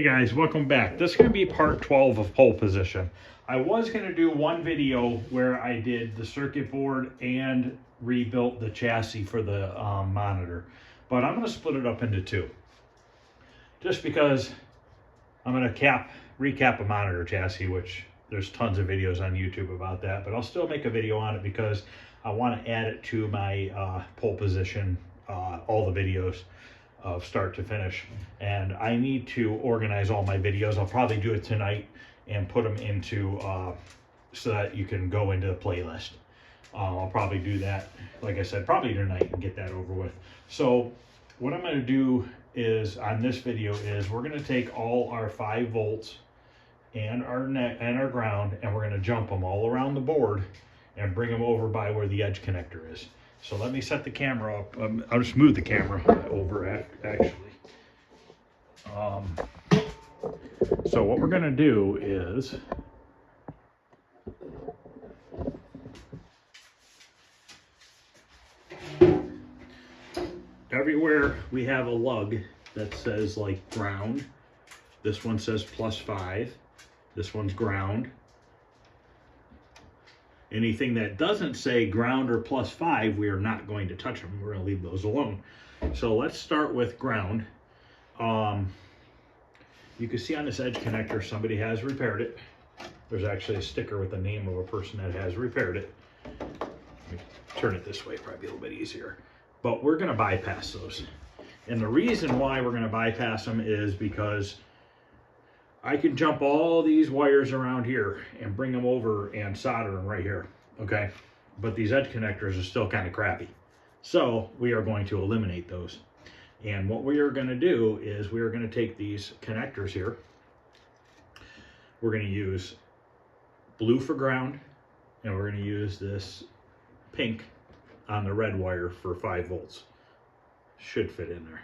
Hey guys, welcome back. This is going to be part 12 of pole position. I was going to do one video where I did the circuit board and rebuilt the chassis for the monitor, but I'm going to split it up into two. Just because I'm going to recap a monitor chassis, which there's tons of videos on YouTube about that, but I'll still make a video on it because I want to add it to my pole position, all the videos of start to finish. And I need to organize all my videos. I'll probably do it tonight and put them into so that you can go into the playlist. I'll probably do that, like I said, probably tonight and get that over with. So what I'm going to do is on this video is we're going to take all our 5 volts and our net and our ground, and we're going to jump them all around the board and bring them over by where the edge connector is. So let me set the camera up. I'll just move the camera over actually. So what we're going to do is everywhere we have a lug that says like ground. This one says +5. This one's ground. Anything that doesn't say ground or +5, we are not going to touch them. We're going to leave those alone. So let's start with ground. You can see on this edge connector, somebody has repaired it. There's actually a sticker with the name of a person that has repaired it. Let me turn it this way, probably a little bit easier. But we're going to bypass those. And the reason why we're going to bypass them is because I can jump all these wires around here and bring them over and solder them right here, okay? But these edge connectors are still kind of crappy. So we are going to eliminate those. And what we are going to do is we are going to take these connectors here. We're going to use blue for ground, and we're going to use this pink on the red wire for 5 volts. Should fit in there.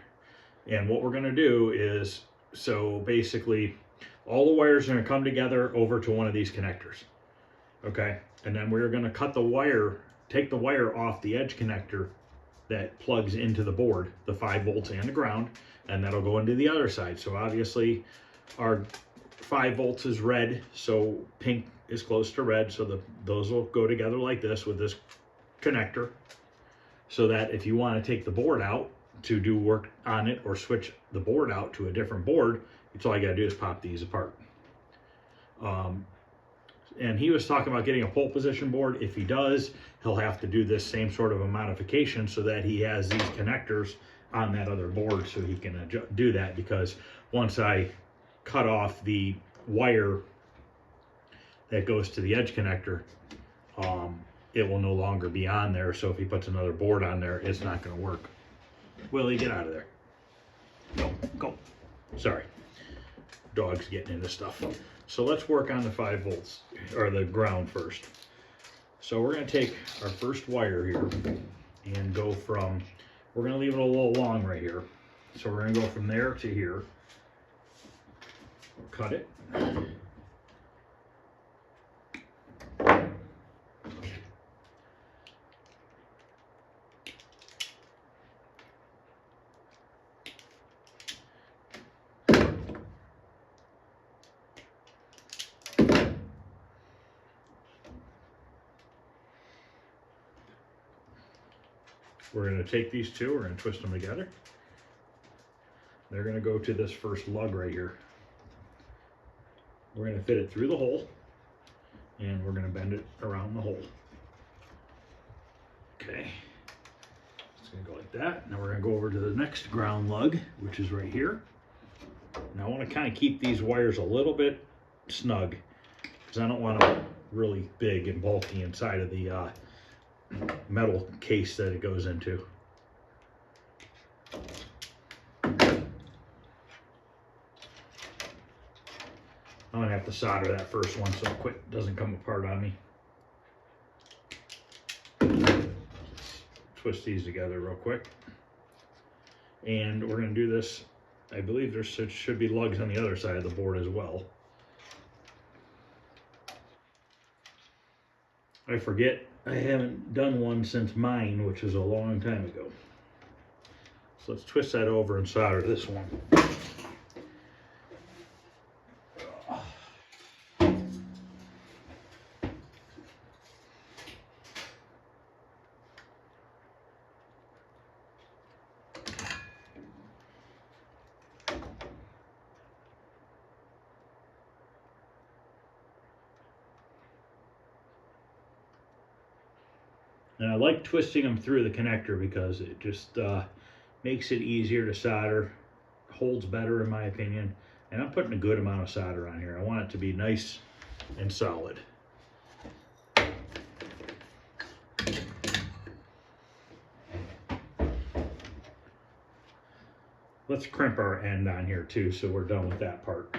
And what we're going to do is, so basically, all the wires are going to come together over to one of these connectors, okay? And then we're going to cut the wire, take the wire off the edge connector that plugs into the board, the 5 volts and the ground, and that'll go into the other side. So obviously our 5 volts is red, so pink is close to red, so those will go together like this with this connector, so that if you want to take the board out to do work on it or switch the board out to a different board, it's all you got to do is pop these apart. And he was talking about getting a pole position board. If he does, he'll have to do this same sort of a modification so that he has these connectors on that other board so he can do that, because once I cut off the wire that goes to the edge connector, it will no longer be on there. So if he puts another board on there, it's not going to work. Willie, get out of there. No, go. Sorry. Dog's getting into stuff. So let's work on the 5 volts, or the ground first. So we're going to take our first wire here and go from, we're going to leave it a little long right here. So we're going to go from there to here. Cut it. We're going to take these two, we're going to twist them together. They're going to go to this first lug right here. We're going to fit it through the hole, and we're going to bend it around the hole. Okay, it's going to go like that. Now we're going to go over to the next ground lug, which is right here. Now I want to kind of keep these wires a little bit snug, because I don't want them really big and bulky inside of the metal case that it goes into. I'm gonna have to solder that first one so it doesn't come apart on me. Twist these together real quick. And we're gonna do this, I believe there should be lugs on the other side of the board as well. I forget, I haven't done one since mine, which was a long time ago. So let's twist that over and solder this one. And I like twisting them through the connector because it just makes it easier to solder, holds better in my opinion. And I'm putting a good amount of solder on here. I want it to be nice and solid. Let's crimp our end on here too, so we're done with that part.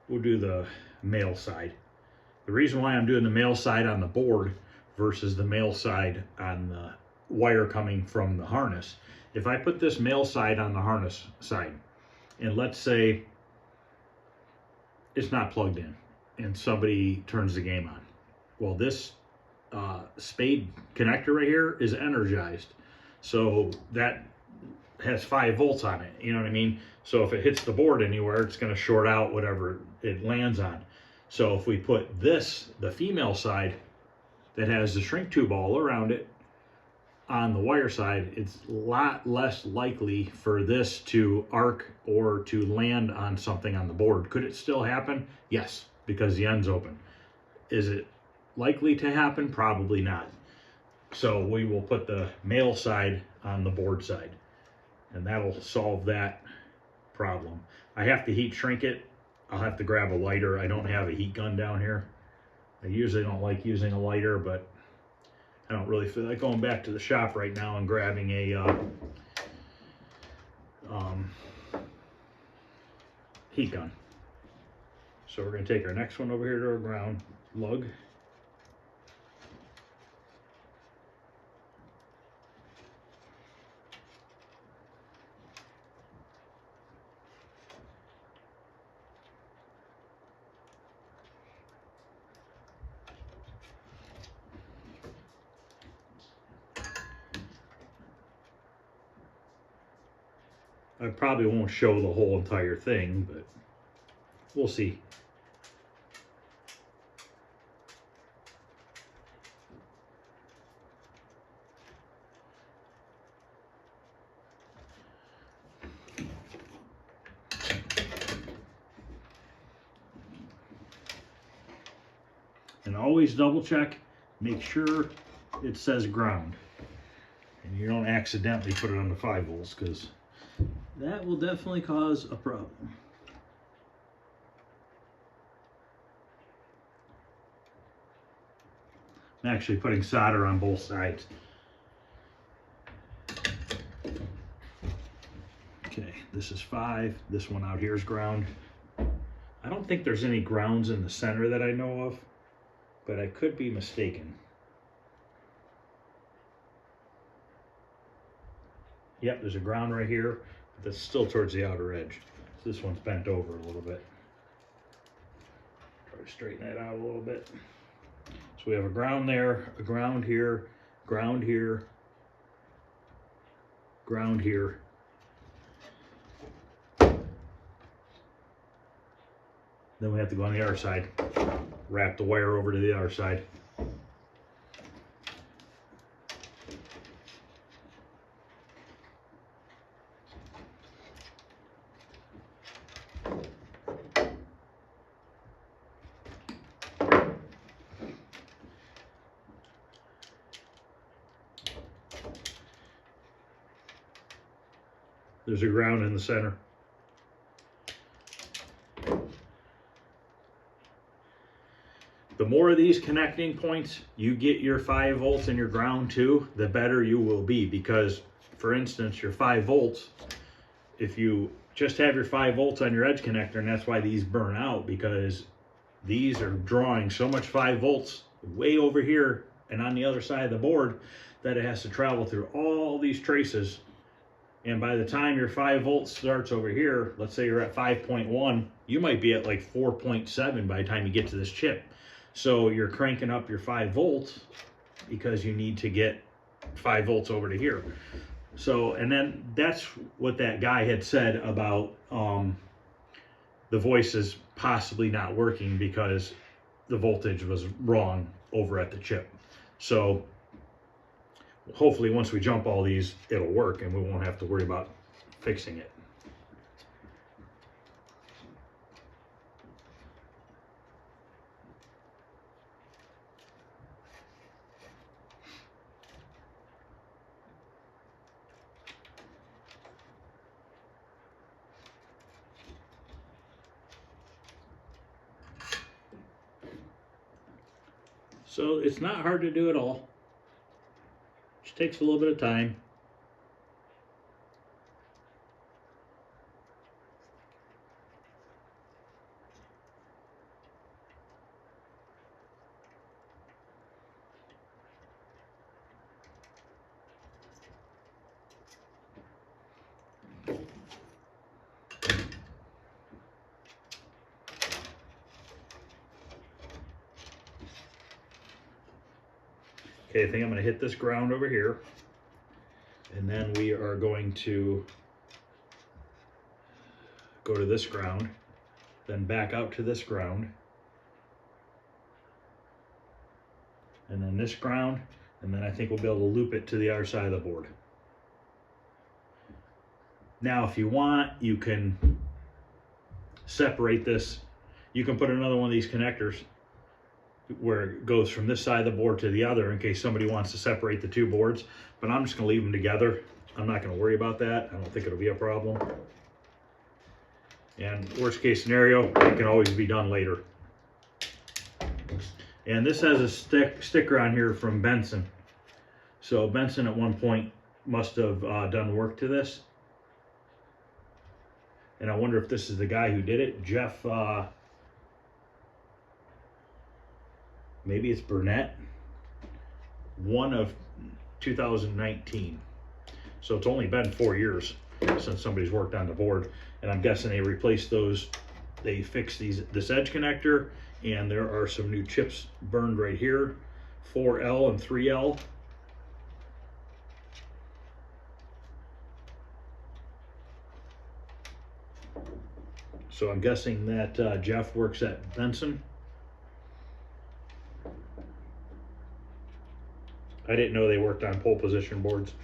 We'll do the male side. The reason why I'm doing the male side on the board versus the male side on the wire coming from the harness. If I put this male side on the harness side, and let's say it's not plugged in and somebody turns the game on. Well, this spade connector right here is energized. So that has 5 volts on it, you know what I mean? So if it hits the board anywhere, it's gonna short out whatever it lands on. So if we put this, the female side, that has the shrink tube all around it, on the wire side, it's a lot less likely for this to arc or to land on something on the board. Could it still happen? Yes, because the end's open. Is it likely to happen? Probably not. So we will put the male side on the board side, and that'll solve that problem. I have to heat shrink it. I'll have to grab a lighter. I don't have a heat gun down here. I usually don't like using a lighter, but I don't really feel like going back to the shop right now and grabbing a heat gun. So we're going to take our next one over here to our ground lug. I probably won't show the whole entire thing, but we'll see. And always double check, make sure it says ground. And you don't accidentally put it on the 5 volts, because that will definitely cause a problem. I'm actually putting solder on both sides. Okay, this is 5. This one out here is ground. I don't think there's any grounds in the center that I know of, but I could be mistaken. Yep, there's a ground right here, but that's still towards the outer edge. So this one's bent over a little bit. Try to straighten that out a little bit. So we have a ground there, a ground here, ground here, ground here. Then we have to go on the other side, wrap the wire over to the other side. There's a ground in the center. The more of these connecting points you get your 5 volts and your ground to, the better you will be. Because, for instance, your 5 volts, if you just have your 5 volts on your edge connector, and that's why these burn out, because these are drawing so much 5 volts way over here and on the other side of the board that it has to travel through all these traces. And by the time your 5 volts starts over here, let's say you're at 5.1, you might be at like 4.7 by the time you get to this chip. So you're cranking up your 5 volts because you need to get 5 volts over to here. So, and then that's what that guy had said about the voices possibly not working because the voltage was wrong over at the chip. So hopefully once we jump all these, it'll work and we won't have to worry about fixing it. So it's not hard to do at all. Just takes a little bit of time. Okay, I think I'm going to hit this ground over here, and then we are going to go to this ground, then back out to this ground, and then this ground, and then I think we'll be able to loop it to the other side of the board. Now, if you want, you can separate this. You can put another one of these connectors where it goes from this side of the board to the other in case somebody wants to separate the two boards, but I'm just going to leave them together. I'm not going to worry about that. I don't think it'll be a problem. And worst case scenario, it can always be done later. And this has a sticker on here from Benson. So Benson at one point must have done work to this. And I wonder if this is the guy who did it. Jeff, maybe it's Burnett. 1 of 2019. So it's only been 4 years since somebody's worked on the board. And I'm guessing they replaced those. They fixed this edge connector, and there are some new chips burned right here, 4L and 3L. So I'm guessing that Jeff works at Benson. I didn't know they worked on pole position boards.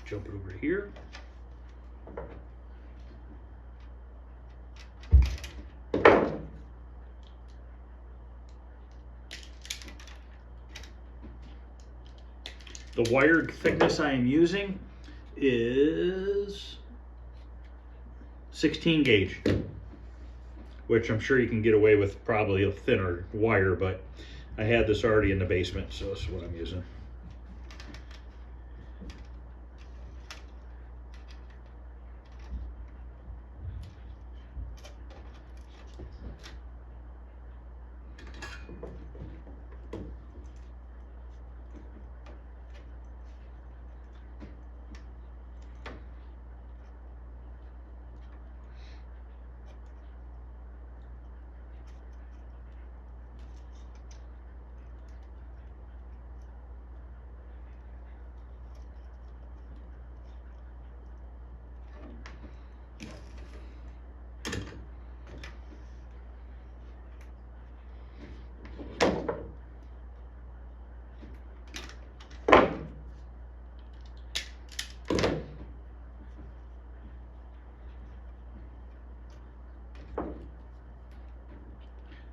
Jump it over here. The wire thickness I am using is 16 gauge, which I'm sure you can get away with probably a thinner wire, but I had this already in the basement, so this is what I'm using.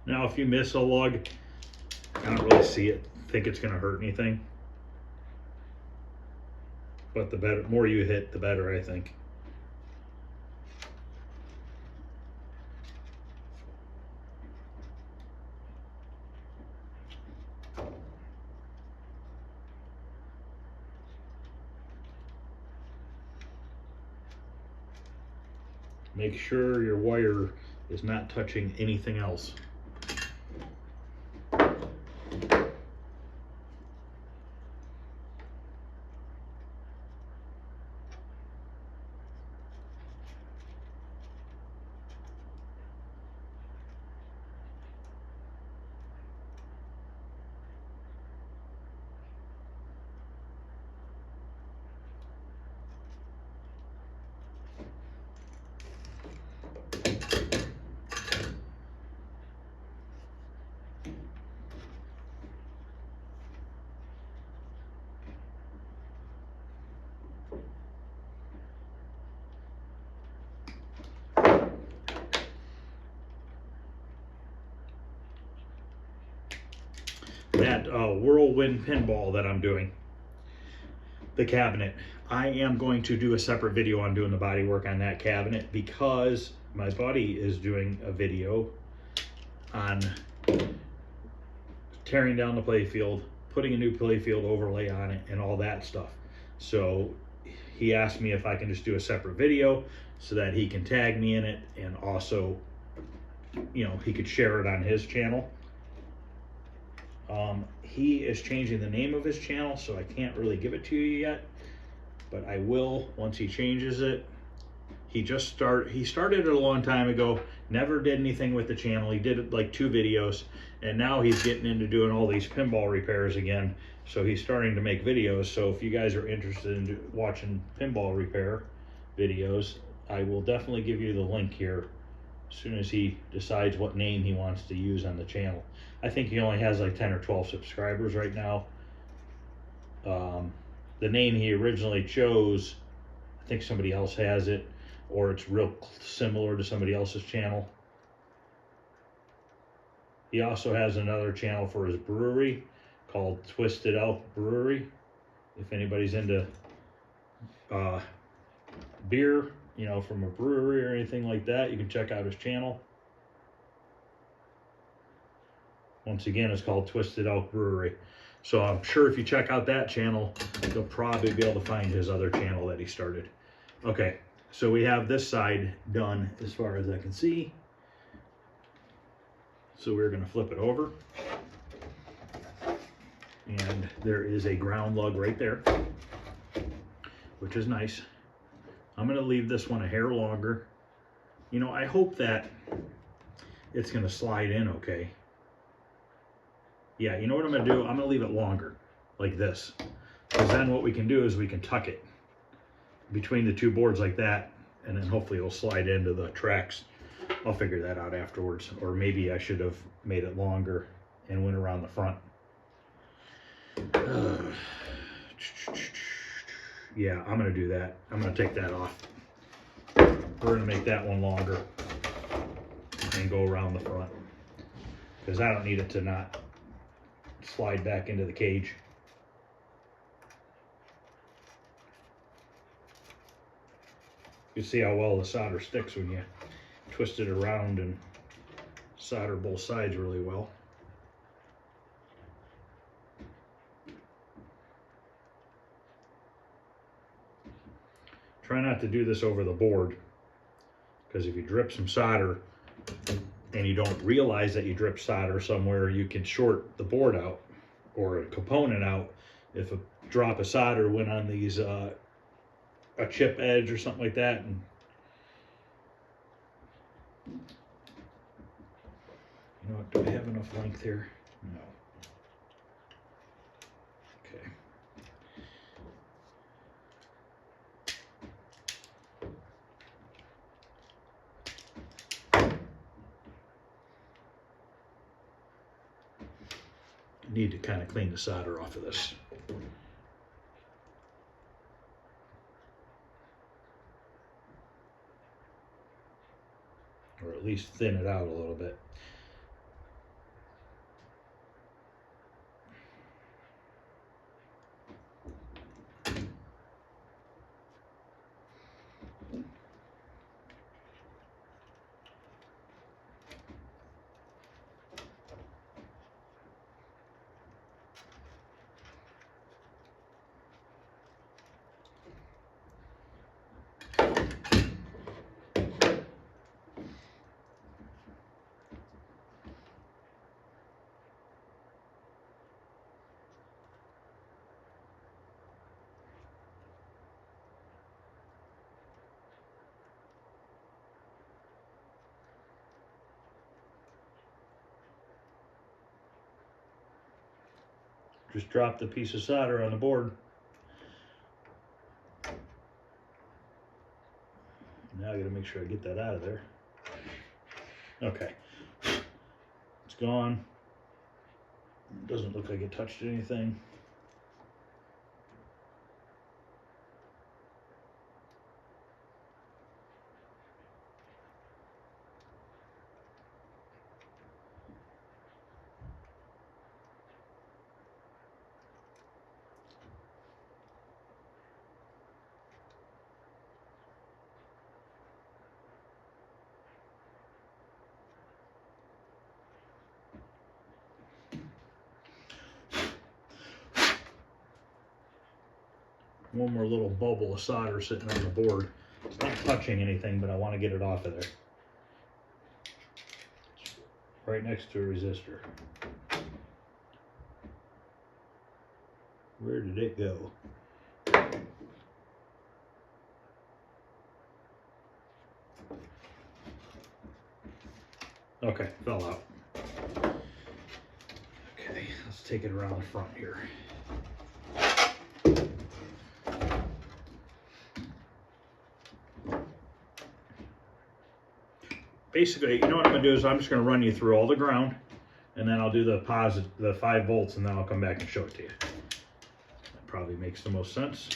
Now, if you miss a lug, I don't really think it's going to hurt anything. But the more you hit, the better, I think. Make sure your wire is not touching anything else. that Whirlwind pinball that I'm doing, the cabinet. I am going to do a separate video on doing the body work on that cabinet because my buddy is doing a video on tearing down the playfield, putting a new playfield overlay on it, and all that stuff. So he asked me if I can just do a separate video so that he can tag me in it, and also, you know, he could share it on his channel. He is changing the name of his channel, so I can't really give it to you yet, but I will once he changes it. He started it a long time ago, never did anything with the channel. He did like 2 videos, and now he's getting into doing all these pinball repairs again. So he's starting to make videos. So if you guys are interested in watching pinball repair videos, I will definitely give you the link here as soon as he decides what name he wants to use on the channel. I think he only has like 10 or 12 subscribers right now. The name he originally chose, I think somebody else has it, or it's real similar to somebody else's channel. He also has another channel for his brewery called Twisted Elk Brewery. If anybody's into beer, you know, from a brewery or anything like that, you can check out his channel. Once again, it's called Twisted Elk Brewery. So I'm sure if you check out that channel, you'll probably be able to find his other channel that he started. Okay, so we have this side done as far as I can see. So we're gonna flip it over. And there is a ground lug right there, which is nice. I'm gonna leave this one a hair longer. You know, I hope that it's gonna slide in okay. Yeah, you know what I'm gonna do? I'm gonna leave it longer, like this. Because then what we can do is we can tuck it between the 2 boards like that, and then hopefully it'll slide into the tracks. I'll figure that out afterwards. Or maybe I should have made it longer and went around the front. Yeah, I'm gonna do that. I'm gonna take that off. We're gonna make that one longer and go around the front, because I don't need it to not slide back into the cage. You see how well the solder sticks when you twist it around and solder both sides really well. Try not to do this over the board, because if you drip some solder and you don't realize that you drip solder somewhere, you can short the board out or a component out if a drop of solder went on these a chip edge or something like that. And you know what, do I have enough length here? No. Okay. Need to kind of clean the solder off of this. Or at least thin it out a little bit. Just drop the piece of solder on the board. Now I gotta make sure I get that out of there. Okay. It's gone. It doesn't look like it touched anything. one more little bubble of solder sitting on the board. It's not touching anything, but I want to get it off of there. Right next to a resistor. Where did it go? Okay, fell out. Okay, let's take it around the front here. Basically, you know what I'm gonna do is I'm just gonna run you through all the ground, and then I'll do the 5 volts, and then I'll come back and show it to you. That probably makes the most sense.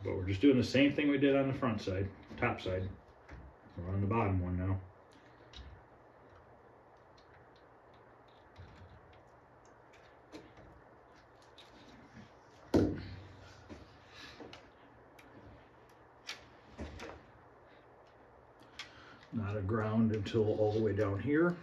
But we're just doing the same thing we did on the front side, top side. We're on the bottom one now. Not a ground until all the way down here.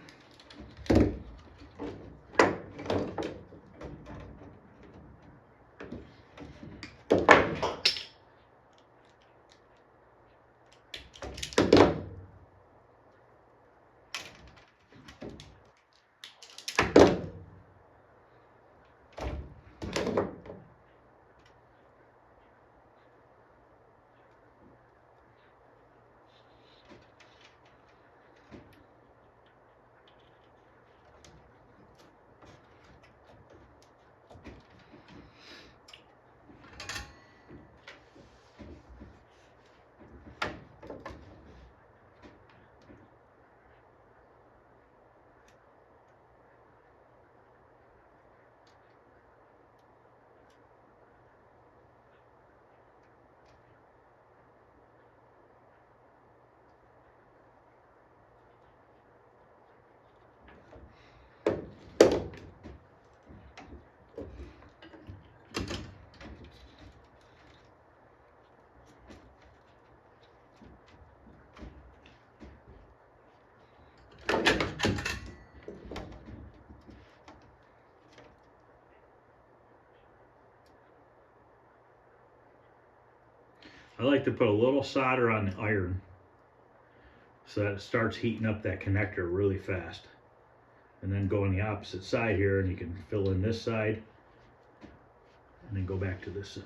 I like to put a little solder on the iron so that it starts heating up that connector really fast. And then go on the opposite side here, and you can fill in this side and then go back to this side.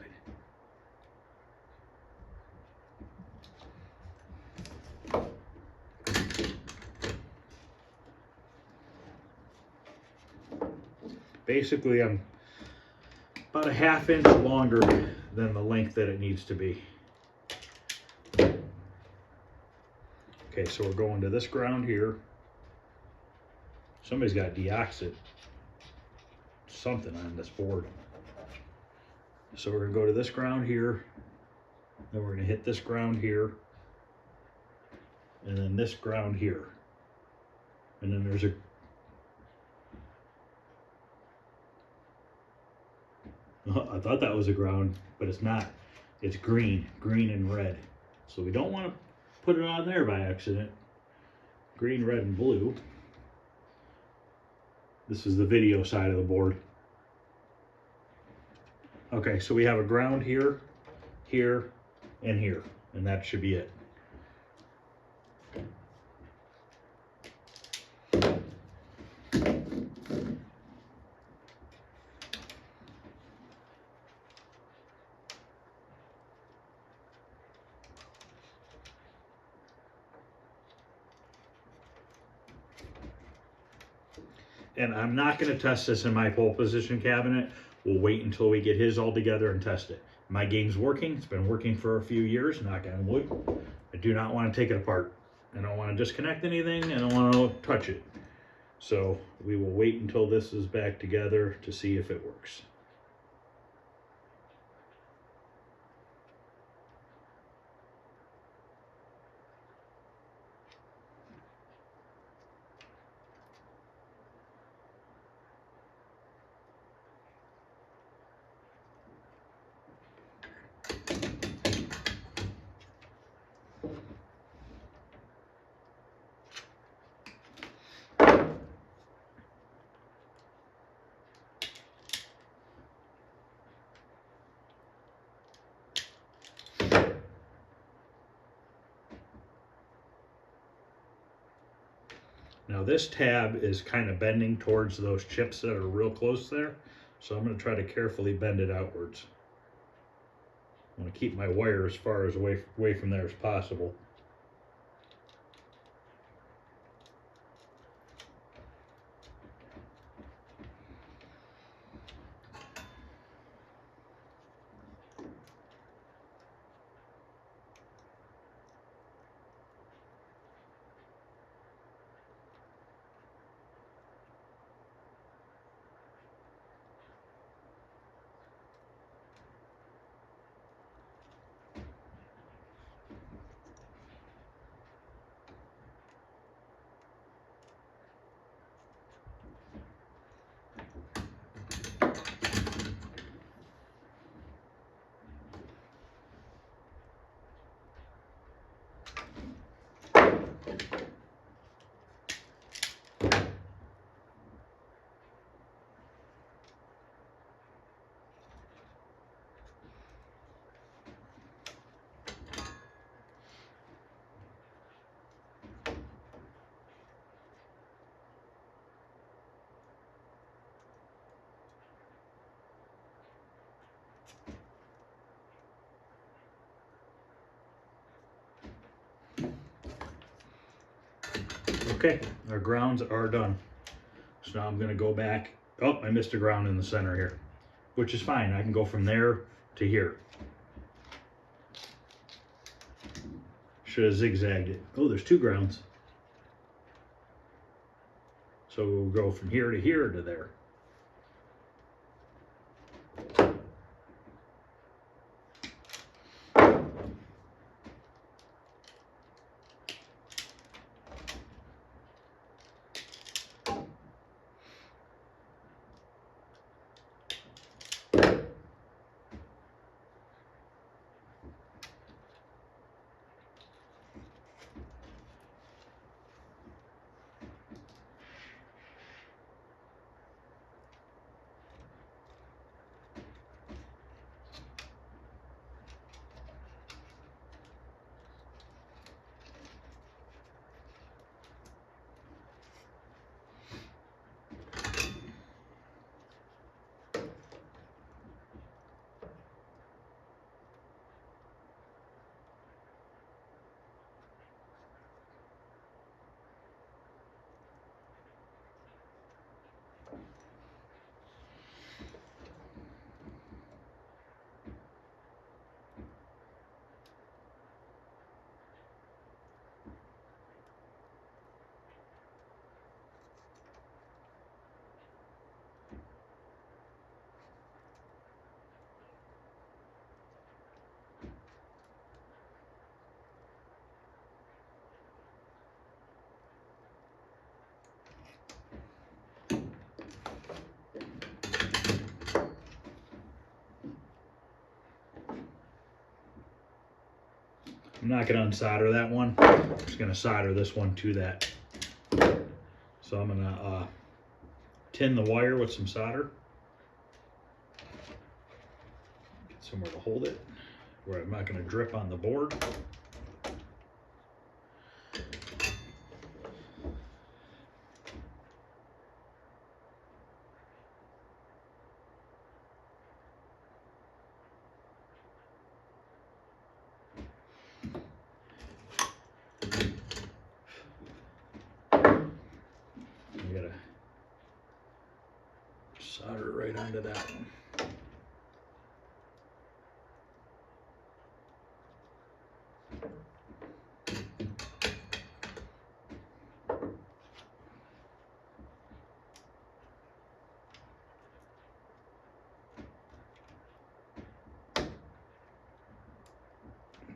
Basically, I'm about a ½ inch longer than the length that it needs to be. Okay, so we're going to this ground here. Somebody's got deoxit something on this board. So we're gonna go to this ground here, then we're gonna hit this ground here, and then this ground here. And then there's a I thought that was a ground, but it's not. It's green and red. So we don't want to put it on there by accident. Green, red, and blue. This is the video side of the board. Okay, so we have a ground here, here, and here, and that should be it. And I'm not going to test this in my pole position cabinet. We'll wait until we get his all together and test it. My game's working. It's been working for a few years, knock on wood. I do not want to take it apart. I don't want to disconnect anything. I don't want to touch it. So we will wait until this is back together to see if it works. Now this tab is kind of bending towards those chips that are real close there. So I'm going to try to carefully bend it outwards. I'm going to keep my wire as far as away from there as possible. Okay, our grounds are done. So now I'm going to go back. Oh, I missed a ground in the center here, which is fine. I can go from there to here. Should have zigzagged it. Oh, there's 2 grounds. So we'll go from here to there. I'm not going to unsolder that one. I'm just going to solder this one to that. So I'm going to tin the wire with some solder. Get somewhere to hold it where I'm not going to drip on the board. Solder it right onto that one.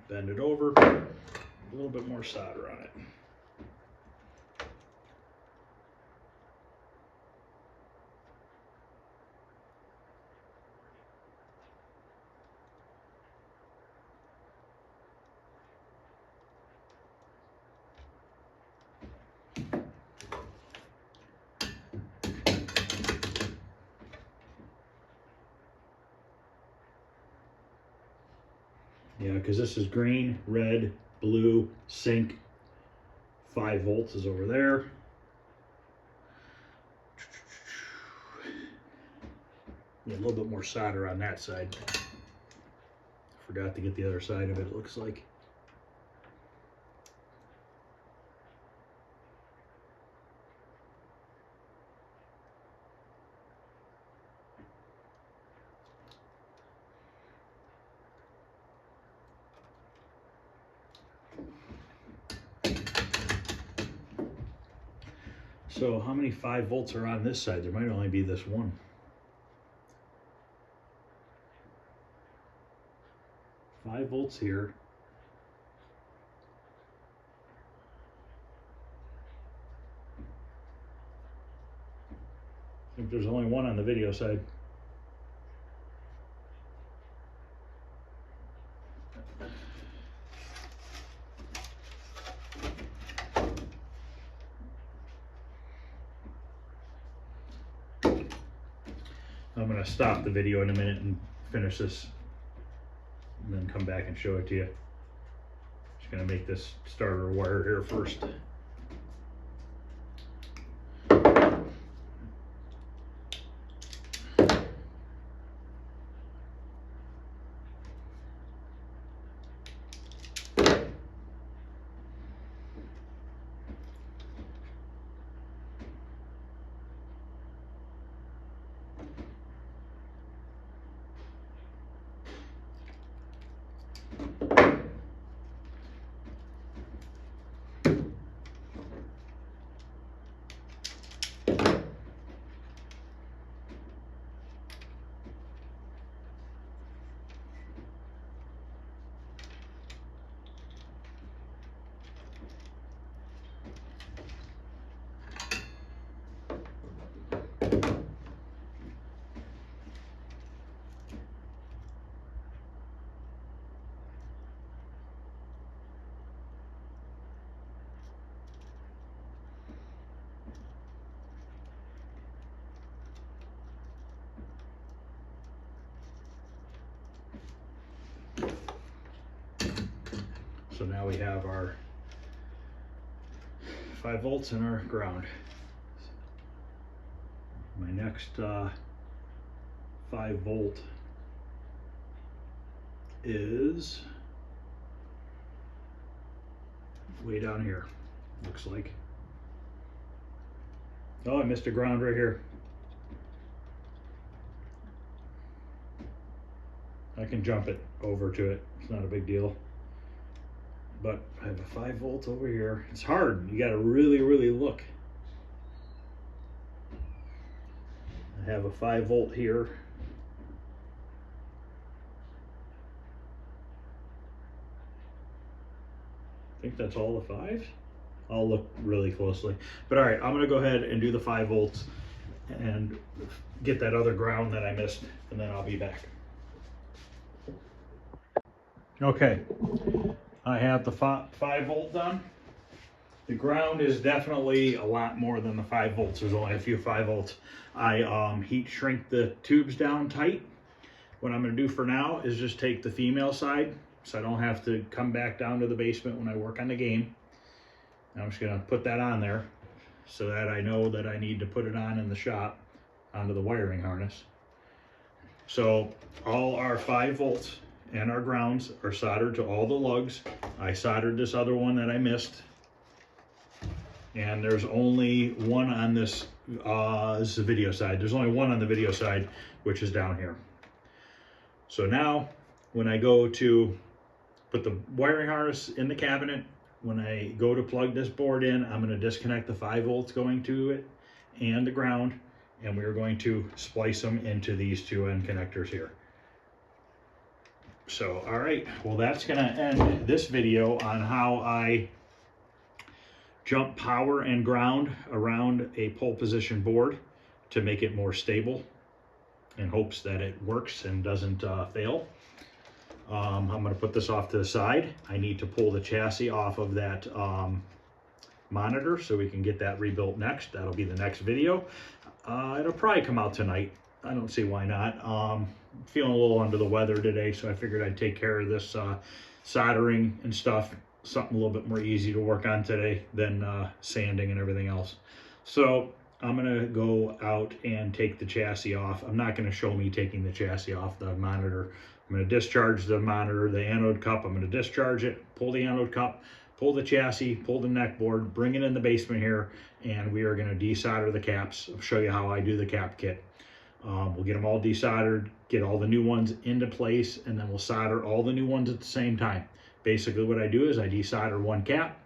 Bend it over, a little bit more solder on it. Yeah, because this is green, red, blue, sync. 5 volts is over there. Yeah, a little bit more solder on that side. Forgot to get the other side of it, it looks like. So how many 5 volts are on this side? There might only be this one. Five volts here. I think there's only one on the video side. I'm going to stop the video in a minute and finish this, and then come back and show it to you. Just going to make this starter wire here first. So now we have our 5 volts and our ground. My next 5 volt is way down here, looks like. Oh, I missed a ground right here. I can jump it over to it, it's not a big deal. But I have a 5 volt over here. It's hard, you gotta really, really look. I have a 5 volt here. I think that's all the 5. I'll look really closely. But all right, I'm gonna go ahead and do the 5 volts and get that other ground that I missed, and then I'll be back. Okay, I have the 5 volt done. The ground is definitely a lot more than the 5 volts. There's only a few 5 volts. I heat shrink the tubes down tight. What I'm gonna do for now is just take the female side, so I don't have to come back down to the basement when I work on the game. And I'm just gonna put that on there so that I know that I need to put it on in the shop onto the wiring harness. So all our 5 volts and our grounds are soldered to all the lugs. I soldered this other one that I missed. And there's only one on this, this is the video side. There's only one on the video side, which is down here. So now, when I go to put the wiring harness in the cabinet, when I go to plug this board in, I'm gonna disconnect the 5 volts going to it and the ground, and we're going to splice them into these 2 end connectors here. So, all right, well, that's gonna end this video on how I jump power and ground around a pole position board to make it more stable, in hopes that it works and doesn't fail. I'm gonna put this off to the side. I need to pull the chassis off of that monitor so we can get that rebuilt next. That'll be the next video. It'll probably come out tonight. I don't see why not. Feeling a little under the weather today, so I figured I'd take care of this soldering and stuff, something a little bit more easy to work on today than sanding and everything else. So I'm gonna go out and take the chassis off. I'm not gonna show me taking the chassis off the monitor. I'm gonna discharge the monitor, the anode cup. I'm gonna discharge it, pull the anode cup, pull the chassis, pull the neck board, bring it in the basement here, and we are gonna desolder the caps. I'll show you how I do the cap kit. We'll get them all desoldered, get all the new ones into place, and then we'll solder all the new ones at the same time. Basically what I do is I desolder one cap,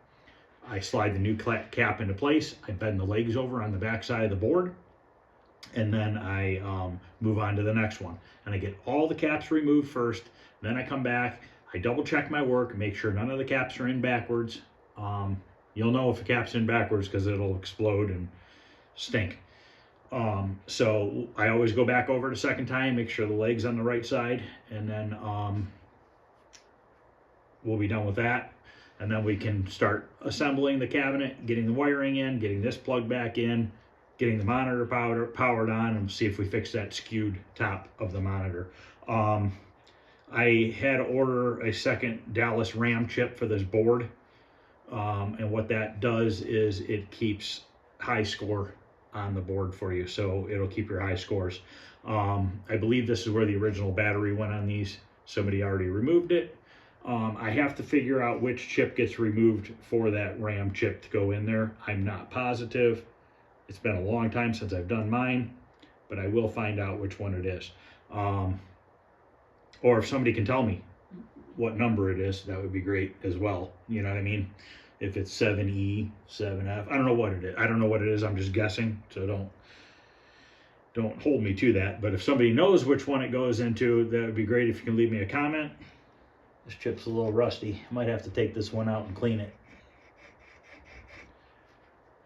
I slide the new cap into place, I bend the legs over on the back side of the board, and then I move on to the next one. And I get all the caps removed first, then I come back, I double check my work, make sure none of the caps are in backwards. You'll know if a cap's in backwards because it'll explode and stink. So I always go back over it a second time, make sure the leg's on the right side, and then we'll be done with that. And then we can start assembling the cabinet, getting the wiring in, getting this plug back in, getting the monitor powered on, and see if we fix that skewed top of the monitor. I had to order a second Dallas RAM chip for this board. And what that does is it keeps high score on the board for you. So it'll keep your high scores. I believe this is where the original battery went on these. Somebody already removed it. I have to figure out which chip gets removed for that RAM chip to go in there. I'm not positive. It's been a long time since I've done mine, but I will find out which one it is. Or if somebody can tell me what number it is, that would be great as well. You know what I mean? If it's 7E, 7F, I don't know what it is. I don't know what it is. I'm just guessing. So don't hold me to that. But if somebody knows which one it goes into, that would be great if you can leave me a comment. This chip's a little rusty. I might have to take this one out and clean it.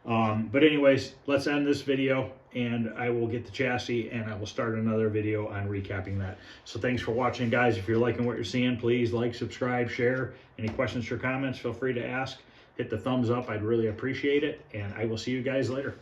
But anyways, let's end this video, and I will get the chassis and I will start another video on recapping that. So thanks for watching, guys. If you're liking what you're seeing, please like, subscribe, share. Any questions or comments, feel free to ask. Hit the thumbs up. I'd really appreciate it. And I will see you guys later.